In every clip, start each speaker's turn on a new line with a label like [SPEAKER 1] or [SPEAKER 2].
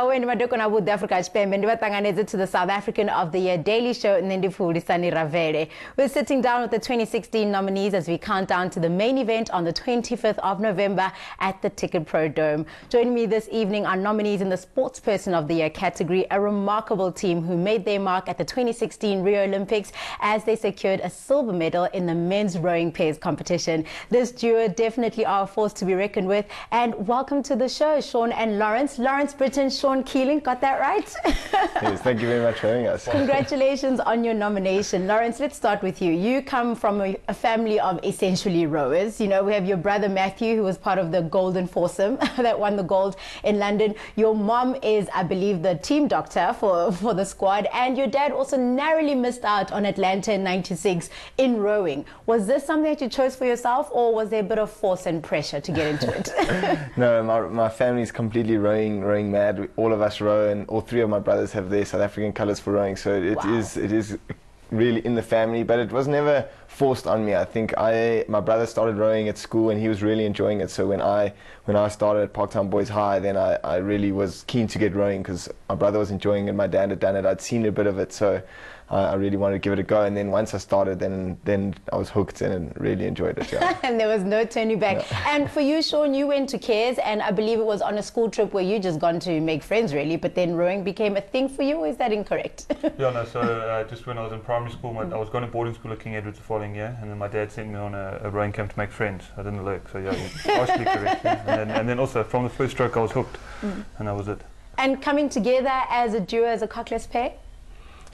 [SPEAKER 1] when madokona South Africa to the South African of the Year Daily Show Nendifuli Ravere. We're sitting down with the 2016 nominees as we count down to the main event on the 25th of November at the Ticket Pro Dome. Joining me this evening are nominees in the Sportsperson of the Year category, a remarkable team who made their mark at the 2016 Rio Olympics as they secured a silver medal in the men's rowing pairs competition. This duo definitely are a force to be reckoned with, and welcome to the show, Shaun and Lawrence. Lawrence, Brittain, Shaun Keeling, got that right?
[SPEAKER 2] Yes, thank you very much for having us.
[SPEAKER 1] Congratulations on your nomination. Lawrence, let's start with you. You come from a family of essentially rowers. You know, we have your brother Matthew, who was part of the Golden Foursome that won the gold in London. Your mom is, I believe, the team doctor for the squad, and your dad also narrowly missed out on Atlanta in '96 in rowing. Was this something that you chose for yourself, or was there a bit of force and pressure to get into it?
[SPEAKER 2] No, my family's completely rowing mad. All of us row, and all three of my brothers have their South African colours for rowing, so it is really in the family, but it was never forced on me. I think my brother started rowing at school and he was really enjoying it, so when I started at Parktown Boys High, then I really was keen to get rowing because my brother was enjoying it, my dad had done it, I'd seen a bit of it, so I really wanted to give it a go, and then once I started, then I was hooked and really enjoyed it. Yeah.
[SPEAKER 1] And there was no turning back. No. And for you, Shaun, you went to Cares, and I believe it was on a school trip where you just gone to make friends, really, but then rowing became a thing for you, or is that incorrect?
[SPEAKER 3] Yeah, no, so just when I was in primary school, I was going to boarding school at King Edward's the following year, and then my dad sent me on a rowing camp to make friends. I didn't look, so yeah, you're partially correct. Yeah. And then also, from the first stroke, I was hooked, and that was it. And
[SPEAKER 1] coming together as a duo, as a Coxless pair?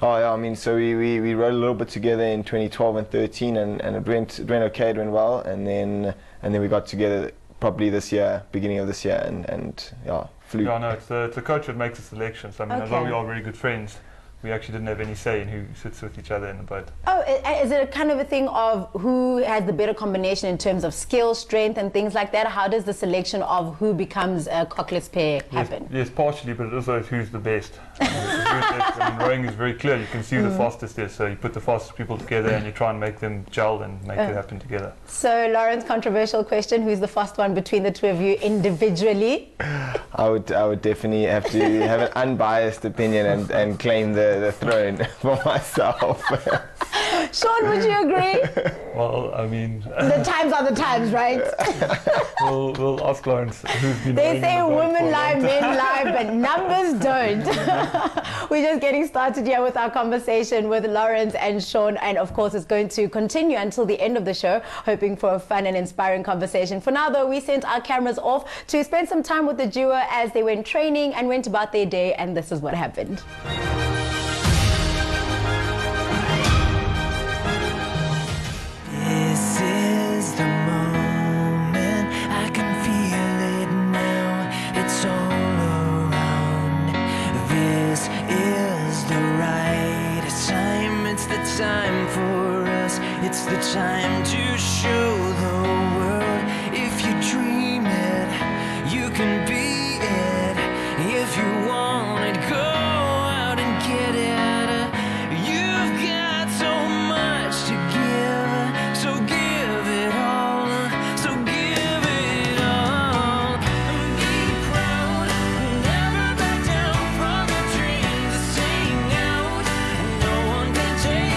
[SPEAKER 2] Oh yeah, I mean, so we rode a little bit together in 2012 and 13, and it went okay, it went well, and then we got together probably this year, beginning of this year, and yeah, flew.
[SPEAKER 3] Yeah, no, it's the coach that makes the selection. So I mean, although we are really good friends, we actually didn't have any say in who sits with each other in the boat. Oh,
[SPEAKER 1] is it a kind of a thing of who has the better combination in terms of skill, strength, and things like that? How does the selection of who becomes a Coxless pair happen?
[SPEAKER 3] Yes, partially, but also who's the best. I mean, rowing is very clear. You can see who the fastest is, so you put the fastest people together and you try and make them gel and make it happen together.
[SPEAKER 1] So, Lawrence, controversial question: who's the fast one between the two of you individually?
[SPEAKER 2] I would definitely have to have an unbiased opinion and claim the throne for myself.
[SPEAKER 1] Shaun, would you agree?
[SPEAKER 3] Well, I mean,
[SPEAKER 1] the times are the times, right?
[SPEAKER 3] we'll ask Lawrence.
[SPEAKER 1] They say women lie, men lie, but numbers don't. We're just getting started here with our conversation with Lawrence and Shaun, and of course it's going to continue until the end of the show, hoping for a fun and inspiring conversation. For now though, we sent our cameras off to spend some time with the duo as they went training and went about their day, and this is what happened.
[SPEAKER 4] Time for us, it's the time to show the world. If you dream it, you can be it. If you want it, go out and get it. You've got so much to give, so give it all, so give it all. And be proud, never back down from the dreams that sing out. No one can take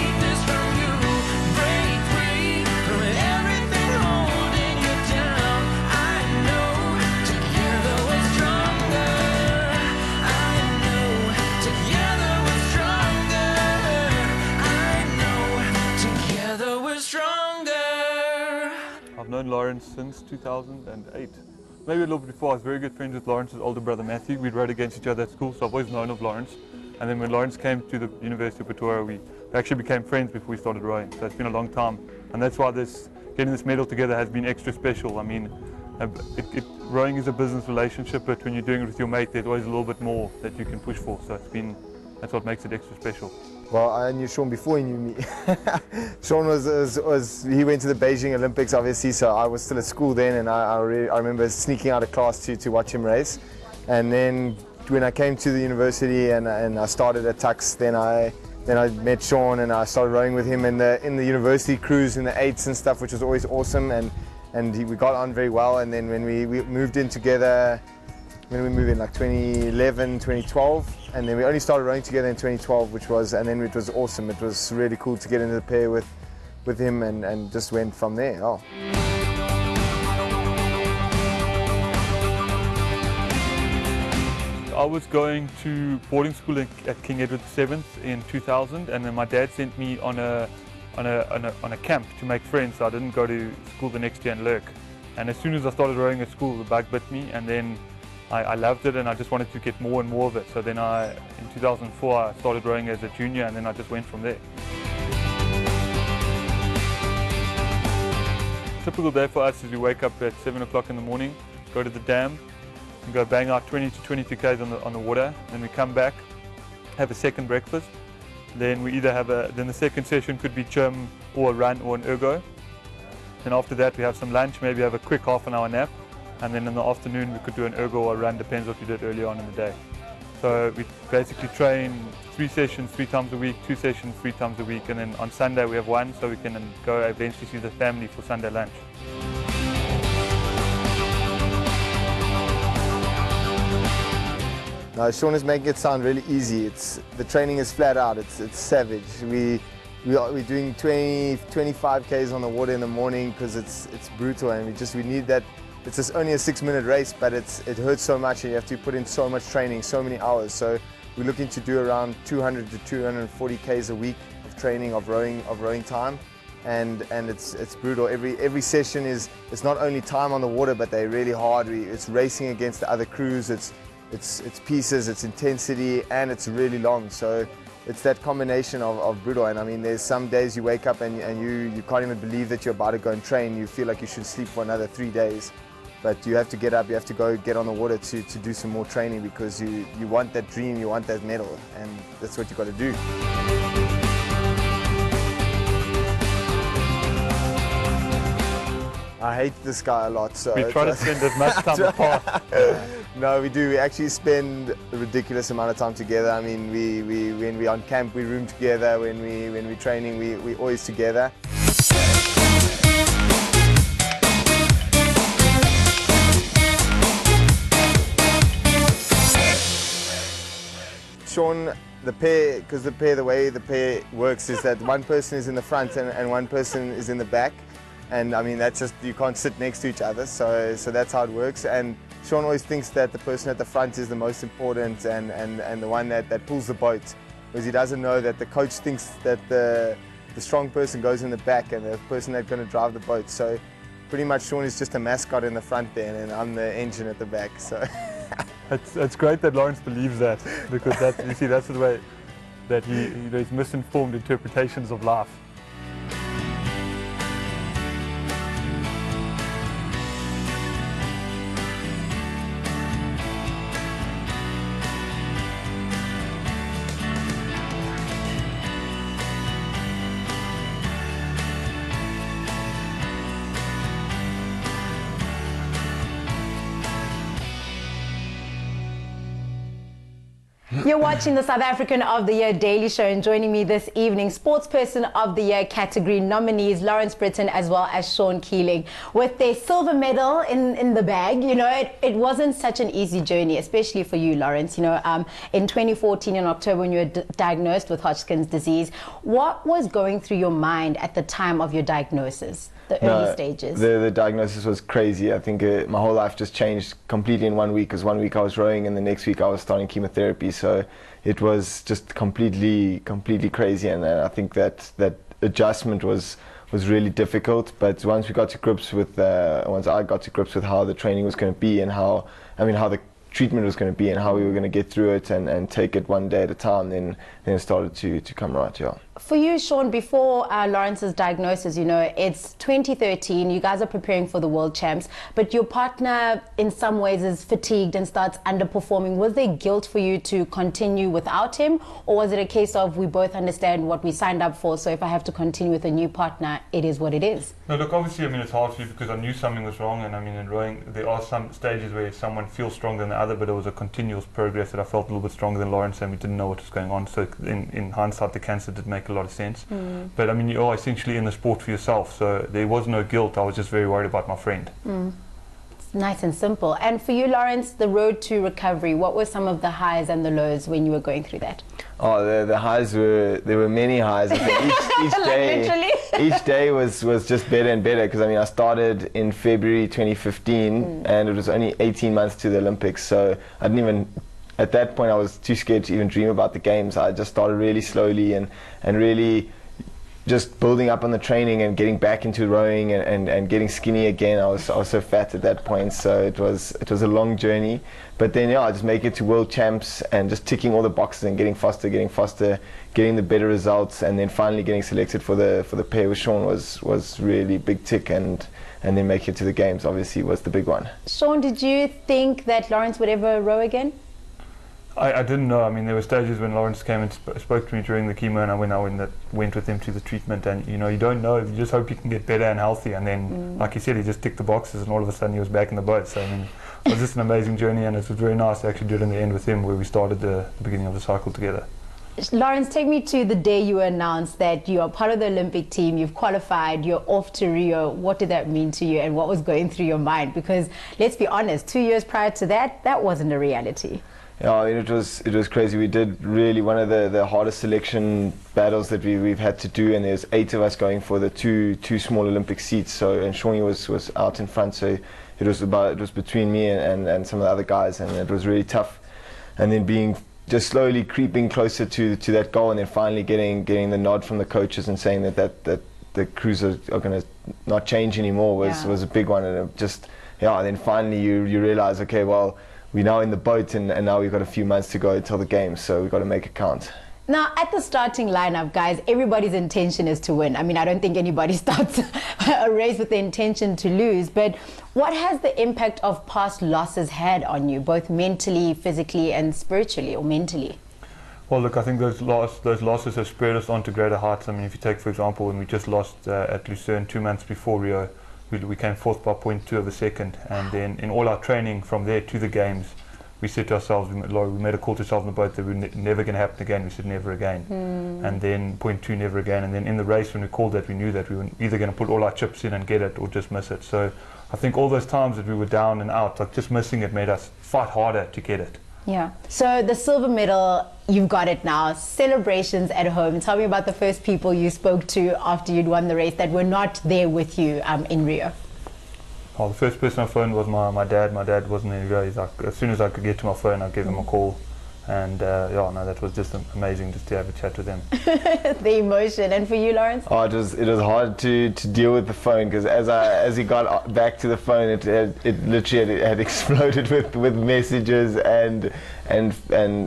[SPEAKER 3] I've known Lawrence since 2008. Maybe a little bit before. I was very good friends with Lawrence's older brother Matthew. We rowed against each other at school, so I've always known of Lawrence. And then when Lawrence came to the University of Pretoria, we actually became friends before we started rowing. So it's been a long time, and that's why getting this medal together has been extra special. I mean, rowing is a business relationship, but when you're doing it with your mate, there's always a little bit more that you can push for. So that's what makes it extra special.
[SPEAKER 2] Well, I knew Shaun before he knew me. Shaun he went to the Beijing Olympics, obviously, so I was still at school then, and I remember sneaking out of class to watch him race. And then when I came to the university and I started at Tux, then I met Shaun and I started rowing with him in the university crews in the 8s and stuff, which was always awesome, and we got on very well. And then when we moved in together When we moved in like 2011, 2012, and then we only started rowing together in 2012, and then it was awesome. It was really cool to get into the pair with him, and just went from there. Oh.
[SPEAKER 3] I was going to boarding school at King Edward VII in 2000, and then my dad sent me on a camp to make friends, so I didn't go to school the next year and lurk. And as soon as I started rowing at school, the bug bit me, and then I loved it, and I just wanted to get more and more of it. So then in 2004, I started rowing as a junior, and then I just went from there. Typical day for us is we wake up at 7 o'clock in the morning, go to the dam, and go bang out 20 to 22 k's on the water. Then we come back, have a second breakfast. Then we either have then the second session could be chum or a run or an ergo. Then after that we have some lunch, maybe have a quick half-an-hour nap. And then in the afternoon we could do an ergo or a run, depends what we did earlier on in the day. So we basically train 3 sessions 3 times a week, 2 sessions 3 times a week, and then on Sunday we have 1, so we can then go eventually see the family for Sunday lunch.
[SPEAKER 2] No, Shaun is making it sound really easy. The training is flat out. It's savage. We're doing 25 k's on the water in the morning because it's brutal, and we need that. It's just only a 6-minute race, but it hurts so much, and you have to put in so much training, so many hours. So we're looking to do around 200 to 240 k's a week of training, of rowing time, and it's brutal. Every session it's not only time on the water, but they're really hard. It's racing against the other crews. It's pieces, it's intensity, and it's really long. So it's that combination of brutal. And I mean, there's some days you wake up and you can't even believe that you're about to go and train. You feel like you should sleep for another 3 days. But you have to get up, you have to go get on the water to do some more training, because you want that dream, you want that medal, and that's what you got to do. I hate this guy a lot, so...
[SPEAKER 3] We try to spend as much time apart.
[SPEAKER 2] No, we do. We actually spend a ridiculous amount of time together. I mean, when we're on camp, we room together. When we're training, we're always together. Shaun, the way the pair works is that one person is in the front and one person is in the back. And I mean, that's just, you can't sit next to each other, so that's how it works. And Shaun always thinks that the person at the front is the most important and the one that pulls the boat, because he doesn't know that the coach thinks that the strong person goes in the back and the person that's going to drive the boat. So pretty much Shaun is just a mascot in the front there, and I'm the engine at the back. So
[SPEAKER 3] it's great that Lawrence believes that, because you see, that's the way that he's misinformed interpretations of life.
[SPEAKER 1] You're watching the South African of the Year Daily Show, and joining me this evening, Sportsperson of the Year category nominees Lawrence Brittain as well as Shaun Keeling, with their silver medal in the bag. You know, it wasn't such an easy journey, especially for you, Lawrence. You know, in 2014 in October, when you were diagnosed with Hodgkin's disease, what was going through your mind at the time of your diagnosis? The early stages.
[SPEAKER 2] The diagnosis was crazy. I think my whole life just changed completely in 1 week, because 1 week I was rowing and the next week I was starting chemotherapy. So it was just completely crazy, and I think that adjustment was really difficult. But once we got to grips with, once I got to grips with how the training was going to be, and how the treatment was going to be, and how we were going to get through it and take it one day at a time, then it started to come right. Yeah.
[SPEAKER 1] For you, Shaun, before Lawrence's diagnosis, you know, it's 2013, you guys are preparing for the World Champs, but your partner in some ways is fatigued and starts underperforming. Was there guilt for you to continue without him, or was it a case of, we both understand what we signed up for, so if I have to continue with a new partner, it is what it is?
[SPEAKER 3] No, look, obviously, I mean, it's hard for you because I knew something was wrong, and I mean, in rowing, there are some stages where someone feels stronger than the other, but it was a continuous progress that I felt a little bit stronger than Lawrence, and we didn't know what was going on. So in hindsight, the cancer did make a lot of sense. But I mean, you are essentially in the sport for yourself, so there was no guilt. I was just very worried about my friend.
[SPEAKER 1] Nice and simple. And for you, Lawrence, the road to recovery, what were some of the highs and the lows when you were going through that?
[SPEAKER 2] Oh, the highs there were many highs. I think each day, each day was just better and better, because I mean, I started in February 2015 and it was only 18 months to the Olympics, so I didn't even, at that point I was too scared to even dream about the games. I just started really slowly and really just building up on the training and getting back into rowing and getting skinny again. I was so fat at that point, so it was a long journey. But then I just make it to world champs and just ticking all the boxes and getting faster, getting the better results, and then finally getting selected for the pair with Shaun was really big tick, and then make it to the games obviously was the big one.
[SPEAKER 1] Shaun, did you think that Lawrence would ever row again?
[SPEAKER 3] I didn't know. I mean, there were stages when Lawrence came and spoke to me during the chemo, and I went with him to the treatment, and you don't know. You just hope he can get better and healthy, and then, like he said, he just ticked the boxes, and all of a sudden he was back in the boat. So I mean, it was just an amazing journey, and it was very nice to actually do it in the end with him, where we started the beginning of the cycle together.
[SPEAKER 1] Lawrence, take me to the day you announced that you are part of the Olympic team, you've qualified, you're off to Rio. What did that mean to you, and what was going through your mind? Because let's be honest, 2 years prior to that wasn't a reality.
[SPEAKER 2] Yeah, I mean, it was crazy. We did really one of the hardest selection battles that we've had to do, and there's 8 of us going for the two small Olympic seats. So, and Shaun was out in front, so it was between me and some of the other guys, and it was really tough. And then being just slowly creeping closer to that goal, and then finally getting the nod from the coaches and saying that the crews are going to not change anymore was a big one. And it just, and then finally you realize, okay, well, we're now in the boat, and now we've got a few months to go until the games, so we've got to make it count.
[SPEAKER 1] Now, at the starting lineup, guys, everybody's intention is to win. I mean, I don't think anybody starts a race with the intention to lose, but what has the impact of past losses had on you, both mentally, physically, and spiritually, or mentally?
[SPEAKER 3] Well, look, I think those losses have spread us on to greater heights. I mean, if you take, for example, when we just lost at Lucerne 2 months before Rio, we came 4th by 0.2 of a second, and then in all our training from there to the games, we said to ourselves, we made a call to ourselves on the boat that we were never going to happen again. We said never again, and then 0.2 never again, and then in the race when we called that, we knew that we were either going to put all our chips in and get it or just miss it. So I think all those times that we were down and out, like just missing it, made us fight harder to get it.
[SPEAKER 1] Yeah. So the silver medal, you've got it now. Celebrations at home. Tell me about the first people you spoke to after you'd won the race that were not there with you in Rio.
[SPEAKER 3] Oh, the first person I phoned was my dad. My dad wasn't in Rio. He's like, as soon as I could get to my phone, I'd give him a call. And that was just amazing just to have a chat with them.
[SPEAKER 1] The emotion. And for you, Lawrence?
[SPEAKER 2] Oh, it was hard to deal with the phone, because as he got back to the phone, it literally had exploded with messages and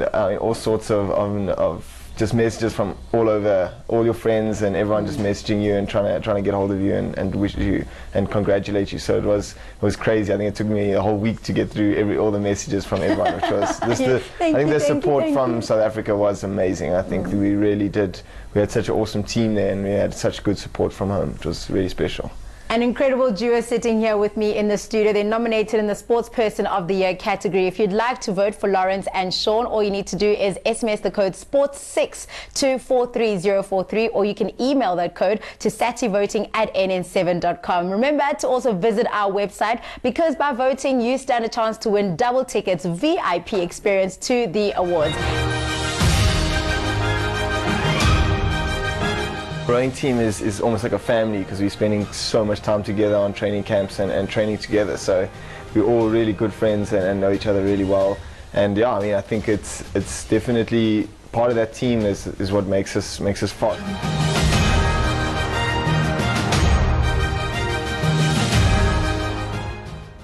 [SPEAKER 2] all sorts of just messages from all over, all your friends and everyone just messaging you and trying to get hold of you and wish you and congratulate you. So it was crazy. I think it took me a whole week to get through all the messages from everyone, which was just I think the support from South Africa was amazing. I think we really did. We had such an awesome team there, and we had such good support from home. It was really special.
[SPEAKER 1] An incredible duo sitting here with me in the studio. They're nominated in the Sportsperson of the Year category. If you'd like to vote for Lawrence and Shaun, all you need to do is SMS the code SPORTS6 to 43043, or you can email that code to SATY2016@nn7.com. Remember to also visit our website, because by voting you stand a chance to win double tickets, VIP experience to the awards.
[SPEAKER 2] Rowing team is almost like a family, because we're spending so much time together on training camps and training together. So we're all really good friends and know each other really well. And I mean, I think it's definitely part of that team is what makes us fun.